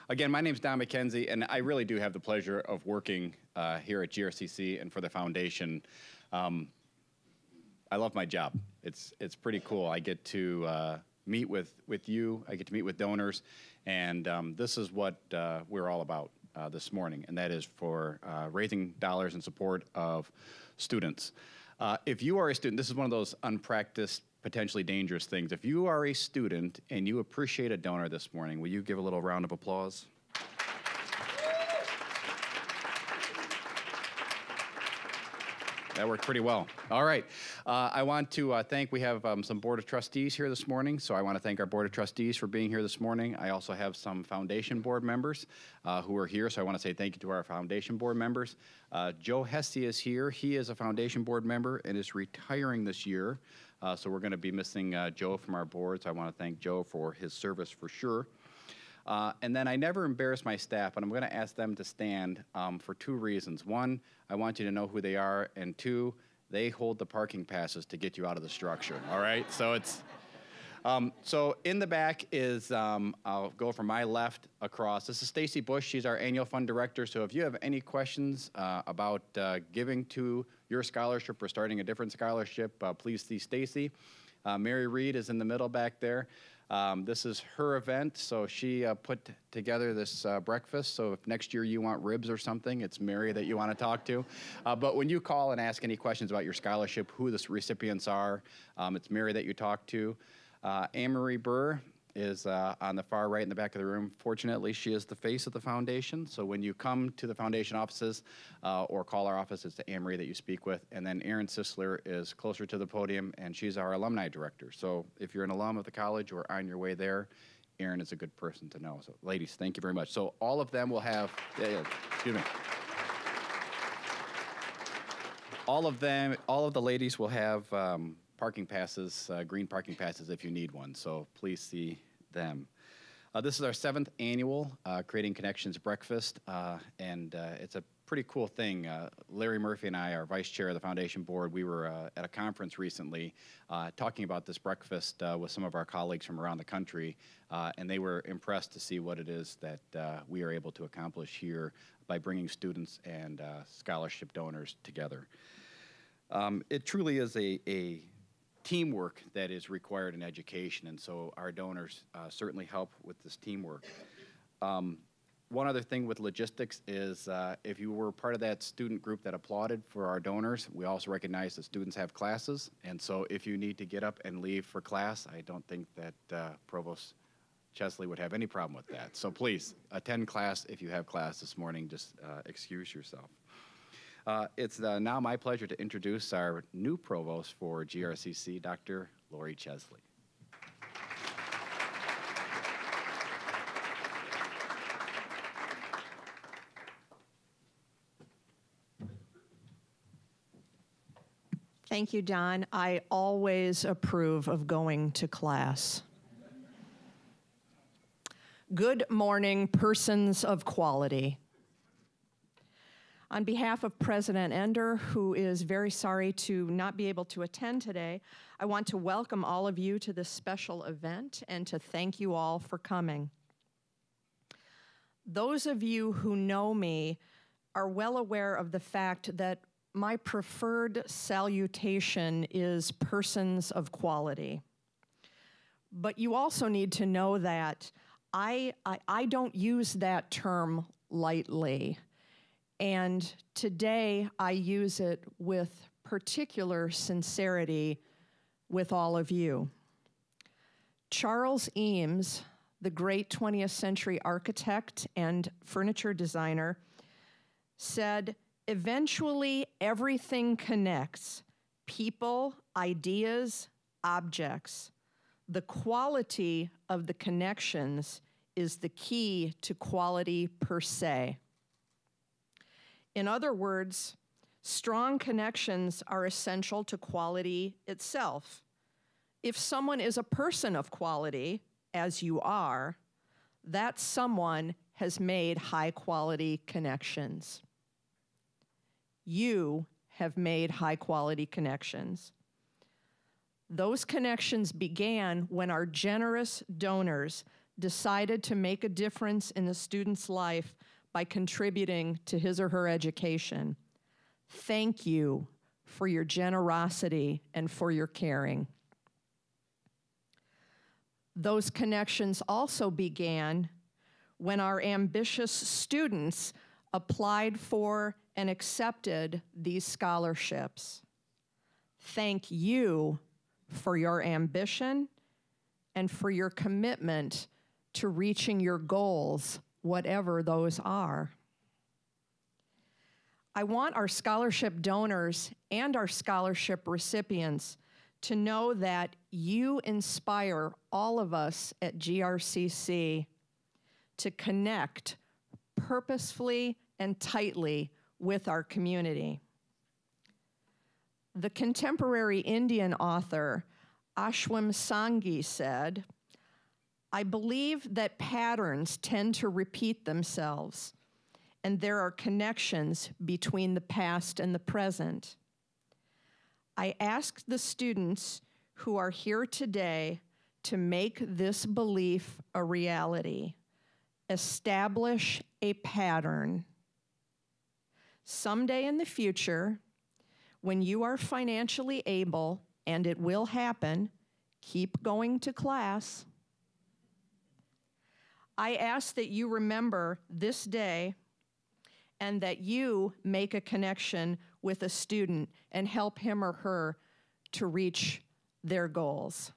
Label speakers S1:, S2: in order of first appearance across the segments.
S1: Again, my name's Don McKenzie, and I really do have the pleasure of working here at GRCC and for the foundation. I love my job. It's pretty cool. I get to meet with you. I get to meet with donors, and this is what we're all about this morning, and that is for raising dollars in support of students. If you are a student, this is one of those unpracticed, potentially dangerous things. If you are a student and you appreciate a donor this morning, will you give a little round of applause? That worked pretty well. All right. I want to thank, we have some Board of Trustees here this morning, so I want to thank our Board of Trustees for being here this morning. I also have some Foundation Board members who are here, so I want to say thank you to our Foundation Board members. Joe Hesse is here. He is a Foundation Board member and is retiring this year, so we're going to be missing Joe from our board, so I want to thank Joe for his service for sure. And then I never embarrass my staff, but I'm going to ask them to stand for two reasons. One, I want you to know who they are, and two, they hold the parking passes to get you out of the structure, all right? So it's, so in the back is, I'll go from my left across. This is Stacy Bush. She's our annual fund director, so if you have any questions about giving to your scholarship or starting a different scholarship, please see Stacy. Mary Reed is in the middle back there. This is her event, so she put together this breakfast, so if next year you want ribs or something, it's Mary that you want to talk to. But when you call and ask any questions about your scholarship, who the recipients are, it's Mary that you talk to. Anne-Marie Burr is on the far right in the back of the room. Fortunately, she is the face of the foundation, so when you come to the foundation offices or call our office, it's to Anne-Marie that you speak with. And then Erin Sisler is closer to the podium, and she's our alumni director. So if you're an alum of the college or on your way there, Erin is a good person to know. So ladies, thank you very much. So all of them will have, excuse me. All of the ladies will have parking passes, green parking passes if you need one, so please see them. This is our 7th annual Creating Connections Breakfast, and it's a pretty cool thing. Larry Murphy and I, our vice chair of the foundation board, we were at a conference recently talking about this breakfast with some of our colleagues from around the country, and they were impressed to see what it is that we are able to accomplish here by bringing students and scholarship donors together. It truly is a teamwork that is required in education, and so our donors certainly help with this teamwork. One other thing with logistics is if you were part of that student group that applauded for our donors, we also recognize that students have classes, and so if you need to get up and leave for class, I don't think that Provost Chesley would have any problem with that. So please, attend class if you have class this morning. Just excuse yourself. It's now my pleasure to introduce our new provost for GRCC, Dr. Lori Chesley.
S2: Thank you, Don. I always approve of going to class. Good morning, persons of quality. On behalf of President Ender, who is very sorry to not be able to attend today, I want to welcome all of you to this special event and to thank you all for coming. Those of you who know me are well aware of the fact that my preferred salutation is persons of quality. But you also need to know that I don't use that term lightly. And today I use it with particular sincerity with all of you. Charles Eames, the great 20th century architect and furniture designer, said, "Eventually everything connects: people, ideas, objects. The quality of the connections is the key to quality per se." In other words, strong connections are essential to quality itself. If someone is a person of quality, as you are, that someone has made high-quality connections. You have made high-quality connections. Those connections began when our generous donors decided to make a difference in the student's life by contributing to his or her education. Thank you for your generosity and for your caring. Those connections also began when our ambitious students applied for and accepted these scholarships. Thank you for your ambition and for your commitment to reaching your goals, whatever those are. I want our scholarship donors and our scholarship recipients to know that you inspire all of us at GRCC to connect purposefully and tightly with our community. The contemporary Indian author Ashwin Sanghi said, "I believe that patterns tend to repeat themselves, and there are connections between the past and the present." I ask the students who are here today to make this belief a reality. Establish a pattern. Someday in the future, when you are financially able, and it will happen, keep going to class. I ask that you remember this day and that you make a connection with a student and help him or her to reach their goals.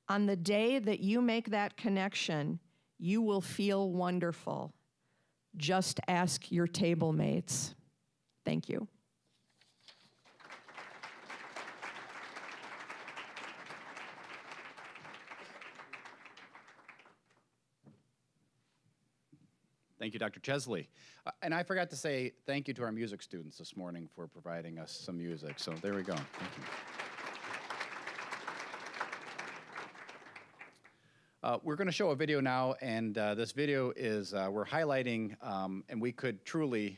S2: On the day that you make that connection, you will feel wonderful. Just ask your table mates. Thank you.
S1: Thank you, Dr. Chesley. And I forgot to say thank you to our music students this morning for providing us some music. So there we go. Thank you. We're going to show a video now, and this video is, we're highlighting, and we could truly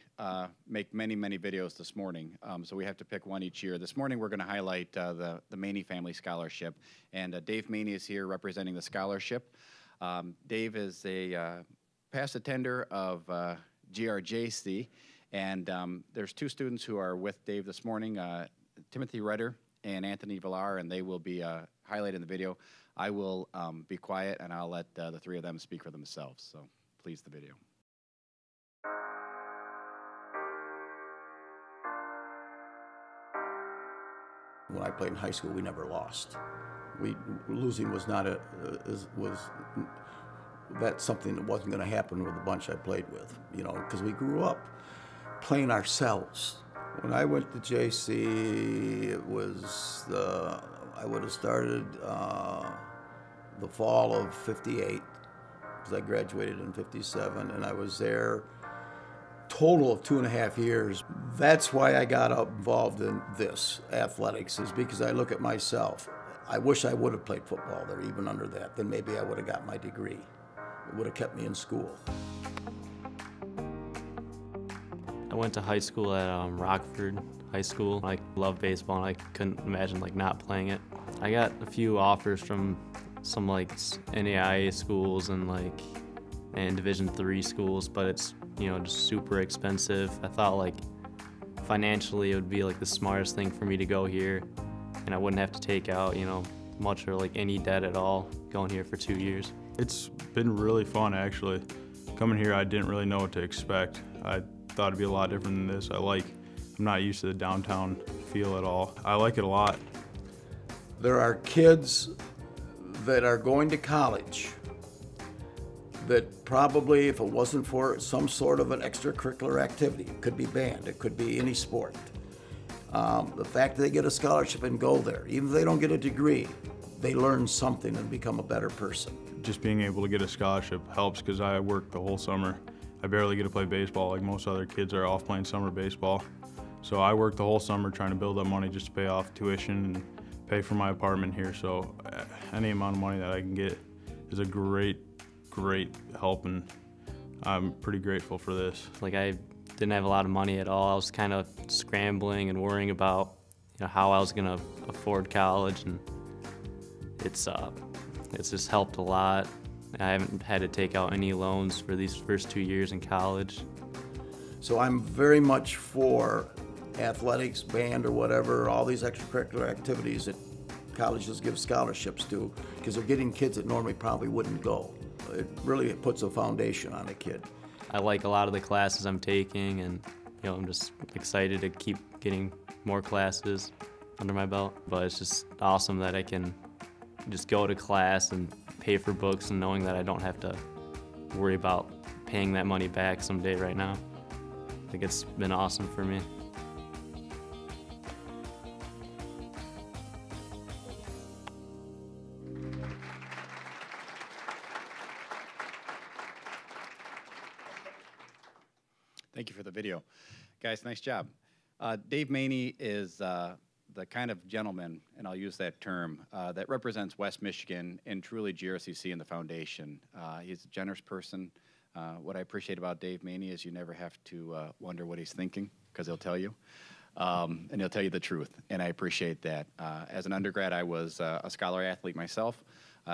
S1: make many, many videos this morning, so we have to pick one each year. This morning we're going to highlight the Maney Family Scholarship, and Dave Maney is here representing the scholarship. Dave is a past attender of GRJC, and there's two students who are with Dave this morning, Timothy Redder and Anthony Villar, and they will be highlighted in the video. I will be quiet, and I'll let the three of them speak for themselves. So please, the video.
S3: When I played in high school, we never lost. Losing was not that's something that wasn't going to happen with the bunch I played with, you know, because we grew up playing ourselves. When I went to JC, it was I would have started the fall of '58, because I graduated in '57, and I was there total of 2.5 years. That's why I got involved in this, athletics, is because I look at myself. I wish I would have played football there, even under that. Then maybe I would have got my degree. It would have kept me in school.
S4: I went to high school at Rockford High School. I love baseball, and I couldn't imagine not playing it. I got a few offers from some NAIA schools and Division III schools, but it's just super expensive. I thought financially it would be the smartest thing for me to go here, and I wouldn't have to take out much or any debt at all going here for 2 years.
S5: It's been really fun, actually. Coming here, I didn't really know what to expect. I thought it'd be a lot different than this. I'm not used to the downtown feel at all. I like it a lot.
S3: There are kids that are going to college that probably, if it wasn't for some sort of an extracurricular activity, it could be band, it could be any sport. The fact that they get a scholarship and go there, even if they don't get a degree, they learn something and become a better person.
S5: Just being able to get a scholarship helps because I work the whole summer. I barely get to play baseball like most other kids are off playing summer baseball. So I work the whole summer trying to build up money just to pay off tuition and pay for my apartment here. So any amount of money that I can get is a great help, and I'm pretty grateful for this.
S4: I didn't have a lot of money at all. I was kind of scrambling and worrying about how I was going to afford college, and it's just helped a lot. I haven't had to take out any loans for these first 2 years in college.
S3: So I'm very much for athletics, band or whatever, all these extracurricular activities that colleges give scholarships to, because they're getting kids that normally probably wouldn't go. It puts a foundation on a kid.
S4: I like a lot of the classes I'm taking, and I'm just excited to keep getting more classes under my belt. But it's just awesome that I can just go to class and pay for books and knowing that I don't have to worry about paying that money back someday right now. I think it's been awesome for me.
S1: Thank you for the video. Guys, nice job. Dave Maney is the kind of gentleman, and I'll use that term, that represents West Michigan and truly GRCC and the foundation. He's a generous person. What I appreciate about Dave Maney is you never have to wonder what he's thinking, because he'll tell you. And he'll tell you the truth, and I appreciate that. As an undergrad, I was a scholar athlete myself.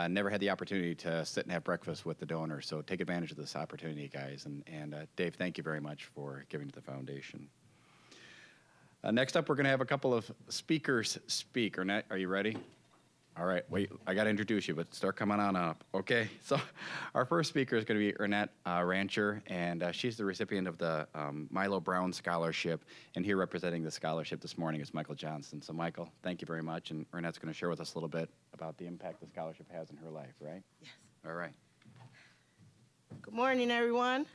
S1: Never had the opportunity to sit and have breakfast with the donors, so take advantage of this opportunity, guys. And Dave, thank you very much for giving to the foundation. Next up, we're going to have a couple of speakers speak. Ernette, are you ready? All right, wait, I got to introduce you, but start coming on up. Okay, so our first speaker is going to be Ernette Rancher, and she's the recipient of the Milo Brown Scholarship, and here representing the scholarship this morning is Michael Johnson. So Michael, thank you very much, and Ernette's going to share with us a little bit about the impact the scholarship has in her life, right?
S6: Yes.
S1: All right.
S6: Good morning, everyone.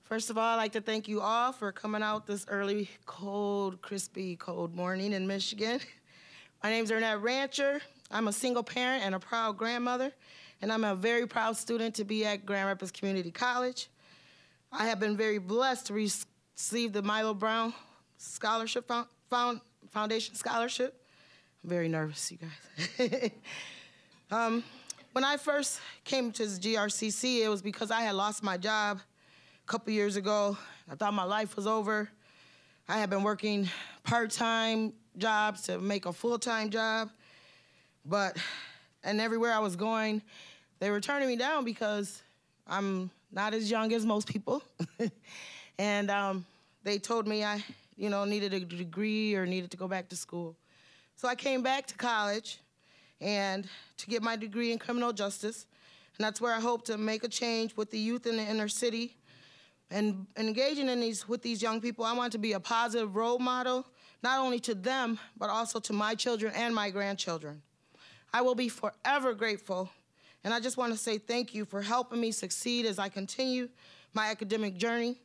S6: First of all, I'd like to thank you all for coming out this early, cold, crispy, cold morning in Michigan. My name's Ernette Rancher. I'm a single parent and a proud grandmother, and I'm a very proud student to be at Grand Rapids Community College. I have been very blessed to receive the Milo Brown Scholarship Foundation Scholarship. I'm very nervous, you guys. When I first came to GRCC, it was because I had lost my job a couple years ago. I thought my life was over. I had been working part-time jobs to make a full-time job, and everywhere I was going, they were turning me down because I'm not as young as most people. And they told me I, needed a degree or needed to go back to school. So I came back to college and to get my degree in criminal justice, and that's where I hope to make a change with the youth in the inner city. And engaging with these young people, I want to be a positive role model, not only to them, but also to my children and my grandchildren. I will be forever grateful, and I just want to say thank you for helping me succeed as I continue my academic journey.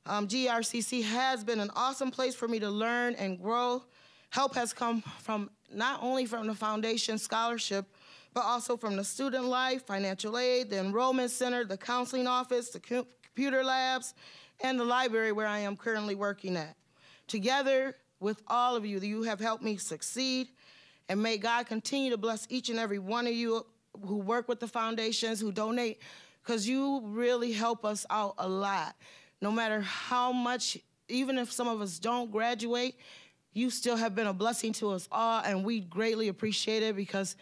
S6: GRCC has been an awesome place for me to learn and grow. Help has come from not only from the foundation scholarship, but also from the student life, financial aid, the enrollment center, the counseling office, the computer labs, and the library where I am currently working at. Together with all of you, you have helped me succeed, and may God continue to bless each and every one of you who work with the foundations, who donate, because you really help us out a lot. No matter how much, even if some of us don't graduate, you still have been a blessing to us all, and we greatly appreciate it, because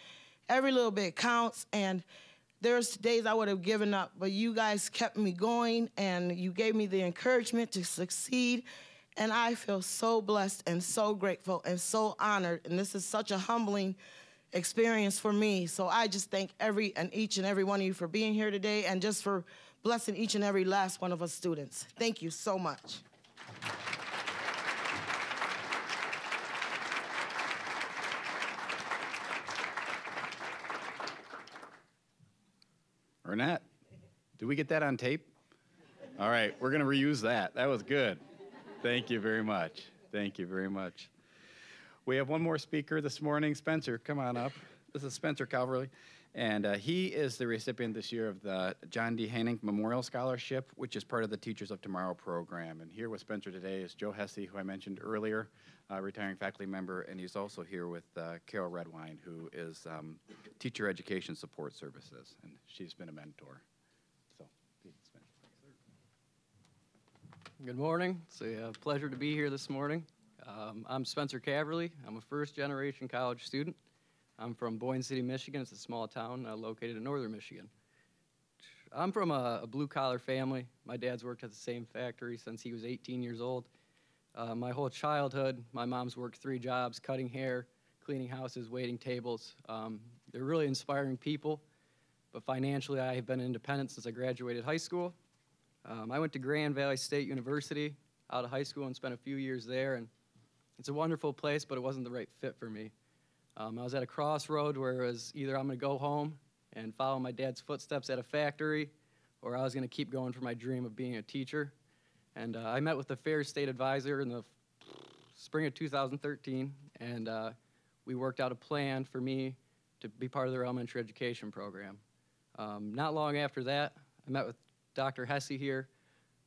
S6: every little bit counts. And there's days I would have given up, but you guys kept me going, and you gave me the encouragement to succeed. And I feel so blessed and so grateful and so honored. And this is such a humbling experience for me. So I just thank each and every one of you for being here today, and just for blessing each and every last one of us students. Thank you so much.
S1: Ernette, did we get that on tape? All right, we're going to reuse that. That was good. Thank you very much. Thank you very much. We have one more speaker this morning. Spencer, come on up. This is Spencer Calverley, and he is the recipient this year of the John D. Hanning Memorial Scholarship, which is part of the Teachers of Tomorrow program. And here with Spencer today is Joe Hesse, who I mentioned earlier, retiring faculty member, and he's also here with Carol Redwine, who is Teacher Education Support Services, and she's been a mentor. So, Spencer.
S7: Good morning. It's a pleasure to be here this morning. I'm Spencer Caverly. I'm a first-generation college student. I'm from Boyne City, Michigan. It's a small town located in northern Michigan. I'm from a blue-collar family. My dad's worked at the same factory since he was 18 years old. My whole childhood, my mom's worked 3 jobs, cutting hair, cleaning houses, waiting tables. They're really inspiring people, but financially I have been independent since I graduated high school. I went to Grand Valley State University out of high school and spent a few years there, and it's a wonderful place, but it wasn't the right fit for me. I was at a crossroad where it was either I'm going to go home and follow my dad's footsteps at a factory, or I was going to keep going for my dream of being a teacher. And I met with the Fair State Advisor in the spring of 2013, and we worked out a plan for me to be part of their elementary education program. Not long after that, I met with Dr. Hesse here,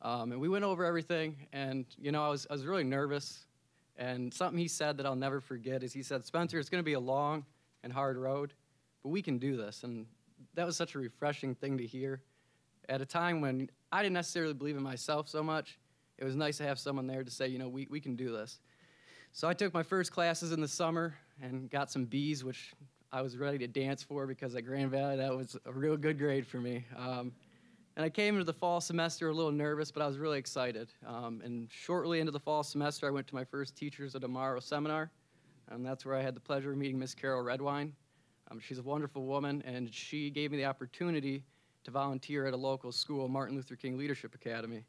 S7: and we went over everything, and you know, I was really nervous, and something he said that I'll never forget is he said, "Spencer, it's going to be a long and hard road, but we can do this." And that was such a refreshing thing to hear. At a time when I didn't necessarily believe in myself so much, it was nice to have someone there to say, you know, we can do this. So I took my first classes in the summer and got some B's, which I was ready to dance for because at Grand Valley, that was a real good grade for me. And I came into the fall semester a little nervous, but I was really excited. And shortly into the fall semester, I went to my first Teachers of Tomorrow seminar, and that's where I had the pleasure of meeting Miss Carol Redwine. She's a wonderful woman, and she gave me the opportunity to volunteer at a local school, Martin Luther King Leadership Academy.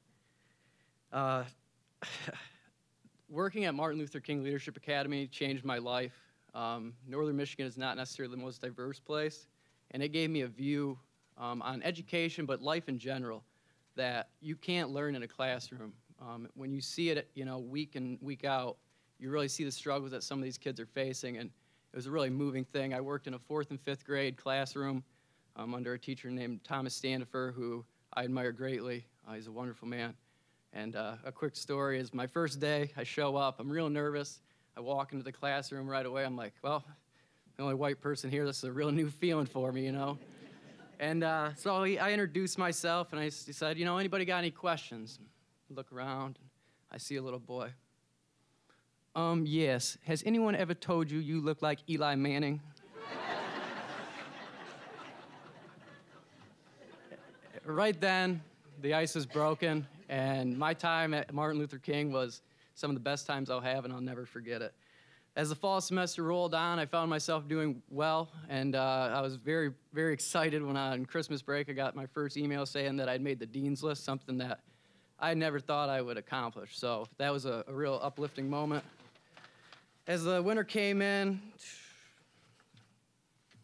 S7: Working at Martin Luther King Leadership Academy changed my life. Northern Michigan is not necessarily the most diverse place, and it gave me a view on education, but life in general, that you can't learn in a classroom. When you see it, you know, week in, week out, you really see the struggles that some of these kids are facing, and it was a really moving thing. I worked in a 4th and 5th grade classroom under a teacher named Thomas Standifer, who I admire greatly. He's a wonderful man. And a quick story is my first day, I show up, I'm real nervous. I walk into the classroom right away, I'm like, well, the only white person here, this is a real new feeling for me, you know? And so I introduced myself, and I said, you know, anybody got any questions? I look around, and I see a little boy. Yes, has anyone ever told you you look like Eli Manning? Right then, the ice was broken, and my time at Martin Luther King was some of the best times I'll have, and I'll never forget it. As the fall semester rolled on, I found myself doing well, and I was very, very excited when on Christmas break I got my first email saying that I'd made the dean's list, something that I never thought I would accomplish. So that was a real uplifting moment. As the winter came in,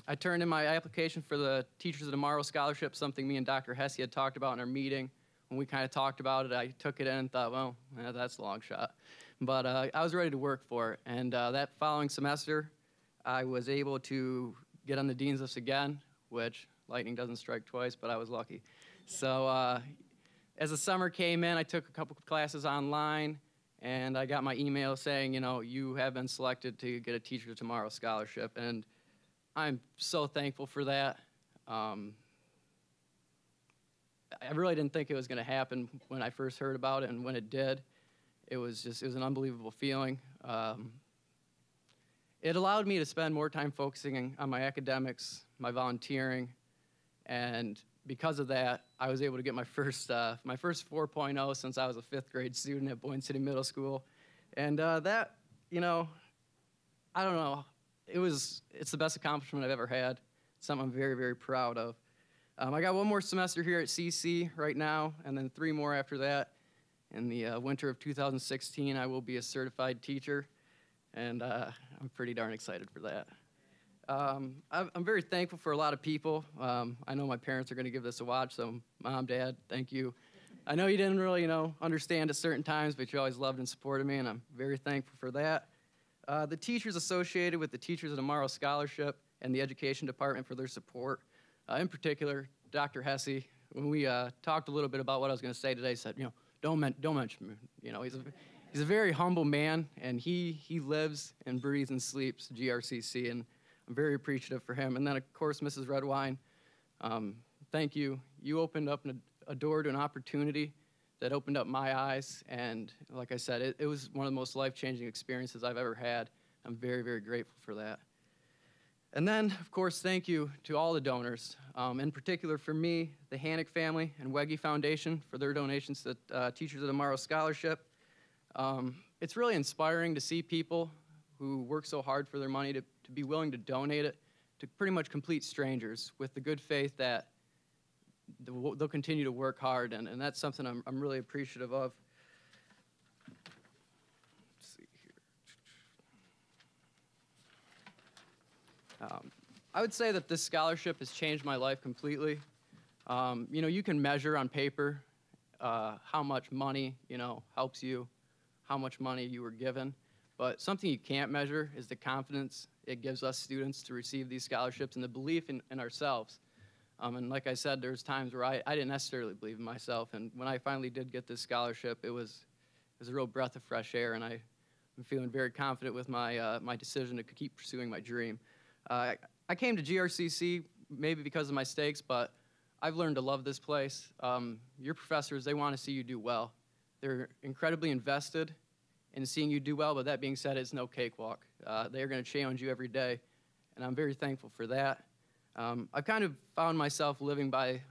S7: I turned in my application for the Teachers of Tomorrow Scholarship, something me and Dr. Hesse had talked about in our meeting. When we kind of talked about it, I took it in and thought, well, yeah, that's a long shot. But I was ready to work for it. And that following semester, I was able to get on the dean's list again, which lightning doesn't strike twice, but I was lucky. So as the summer came in, I took a couple of classes online, and I got my email saying, you know, you have been selected to get a Teacher of Tomorrow scholarship. And I'm so thankful for that. I really didn't think it was going to happen when I first heard about it, and when it did, it was an unbelievable feeling. It allowed me to spend more time focusing on my academics, my volunteering, and because of that, I was able to get my first 4.0 since I was a 5th grade student at Boyne City Middle School. And that, you know, I don't know, it's the best accomplishment I've ever had. It's something I'm very, very proud of. I got one more semester here at CC right now, and then 3 more after that. In the winter of 2016, I will be a certified teacher, and I'm pretty darn excited for that. I'm very thankful for a lot of people. I know my parents are going to give this a watch, so Mom, Dad, thank you. I know you didn't really, understand at certain times, but you always loved and supported me, and I'm very thankful for that. The teachers associated with the Teachers of Tomorrow Scholarship and the Education Department for their support. In particular, Dr. Hesse, when we talked a little bit about what I was going to say today, said, don't mention me. He's a very humble man, and he lives and breathes and sleeps GRCC, and I'm very appreciative for him. And then, of course, Mrs. Redwine, thank you. You opened up a door to an opportunity that opened up my eyes, and like I said, it was one of the most life-changing experiences I've ever had. I'm very, very grateful for that. And then, of course, thank you to all the donors, in particular for me, the Hannick family and Wegge Foundation for their donations to Teachers of Tomorrow Scholarship. It's really inspiring to see people who work so hard for their money to be willing to donate it to pretty much complete strangers with the good faith that they'll continue to work hard, and that's something I'm really appreciative of. Let's see here. I would say that this scholarship has changed my life completely. You know, you can measure on paper how much money, you know, helps you, how much money you were given, but something you can't measure is the confidence it gives us students to receive these scholarships and the belief in ourselves. And like I said, there's times where I didn't necessarily believe in myself, and when I finally did get this scholarship, it was a real breath of fresh air, and I'm feeling very confident with my, my decision to keep pursuing my dream. I came to GRCC maybe because of my stakes, but I've learned to love this place. Your professors, they want to see you do well. They're incredibly invested in seeing you do well, but that being said, it's no cakewalk. They are going to challenge you every day, and I'm very thankful for that. I've kind of found myself living by,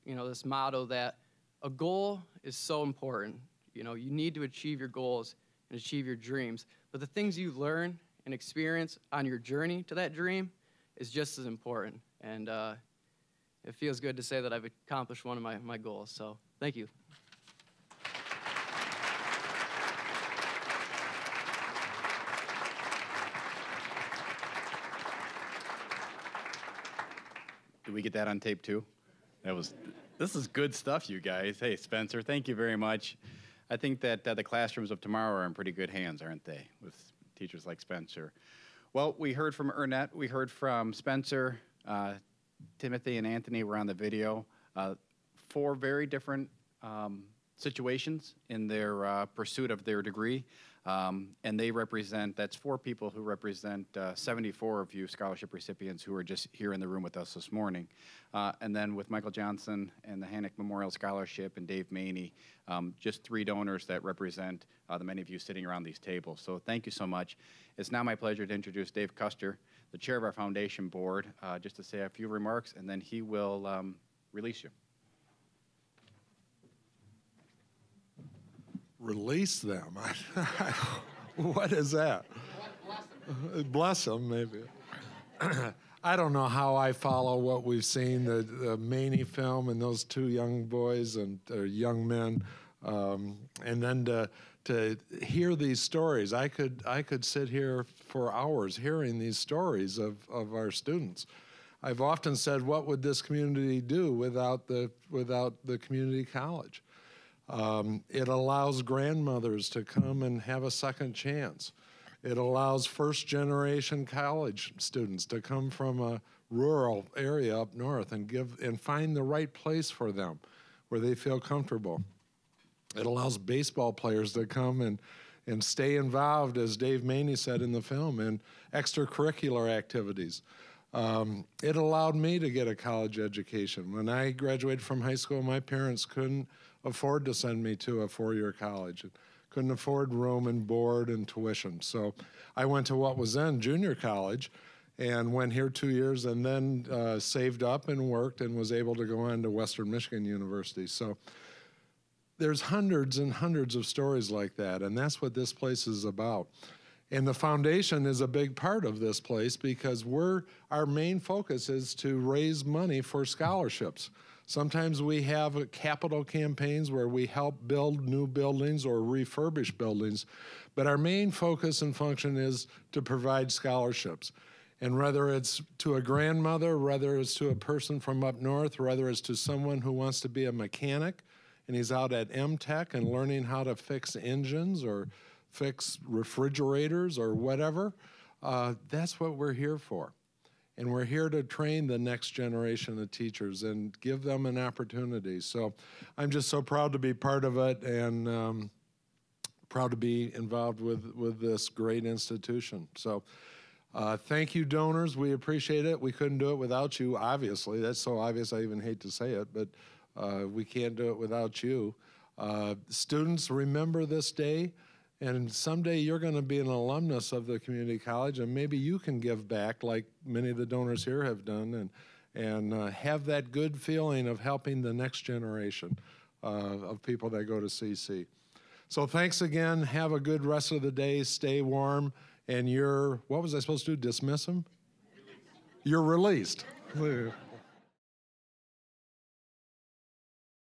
S7: you know, this motto that a goal is so important. You know, you need to achieve your goals and achieve your dreams, but the things you learn and experience on your journey to that dream is just as important, and it feels good to say that I've accomplished one of my goals, so thank you.
S1: Did we get that on tape too? This is good stuff, you guys. Hey, Spencer, thank you very much. I think that the classrooms of tomorrow are in pretty good hands, aren't they, with teachers like Spencer? Well, we heard from Ernest, we heard from Spencer, Timothy and Anthony were on the video. 4 very different situations in their pursuit of their degree. And they represent, that's 4 people who represent 74 of you scholarship recipients who are just here in the room with us this morning. And then with Michael Johnson and the Hannick Memorial Scholarship and Dave Maney, just 3 donors that represent the many of you sitting around these tables. So thank you so much. It's now my pleasure to introduce Dave Custer, the chair of our foundation board, just to say a few remarks, and then he will release you.
S8: Release them. What is that? Bless them, maybe. I don't know how I follow what we've seen, the Maney film and those 2 young boys and young men, and then to hear these stories. I could sit here for hours hearing these stories of our students. I've often said, what would this community do without the community college? It allows grandmothers to come and have a second chance. It allows first-generation college students to come from a rural area up north and find the right place for them where they feel comfortable. It allows baseball players to come and stay involved, as Dave Maney said in the film, in extracurricular activities. It allowed me to get a college education. When I graduated from high school, my parents couldn't afford to send me to a 4-year college. Couldn't afford room and board and tuition. So I went to what was then junior college and went here 2 years and then saved up and worked and was able to go on to Western Michigan University. So there's hundreds and hundreds of stories like that, and that's what this place is about. And the foundation is a big part of this place because our main focus is to raise money for scholarships. Sometimes we have capital campaigns where we help build new buildings or refurbish buildings, but our main focus and function is to provide scholarships. And whether it's to a grandmother, whether it's to a person from up north, whether it's to someone who wants to be a mechanic and he's out at MTech and learning how to fix engines or fix refrigerators or whatever, that's what we're here for. And we're here to train the next generation of teachers and give them an opportunity. So I'm just so proud to be part of it and proud to be involved with this great institution. So thank you, donors. We appreciate it. We couldn't do it without you, obviously. That's so obvious I even hate to say it, but we can't do it without you. Students, remember this day And someday you're going to be an alumnus of the community college, and maybe you can give back like many of the donors here have done, and have that good feeling of helping the next generation of people that go to CC. So thanks again. Have a good rest of the day. Stay warm. And what was I supposed to do? Dismiss them? You're released.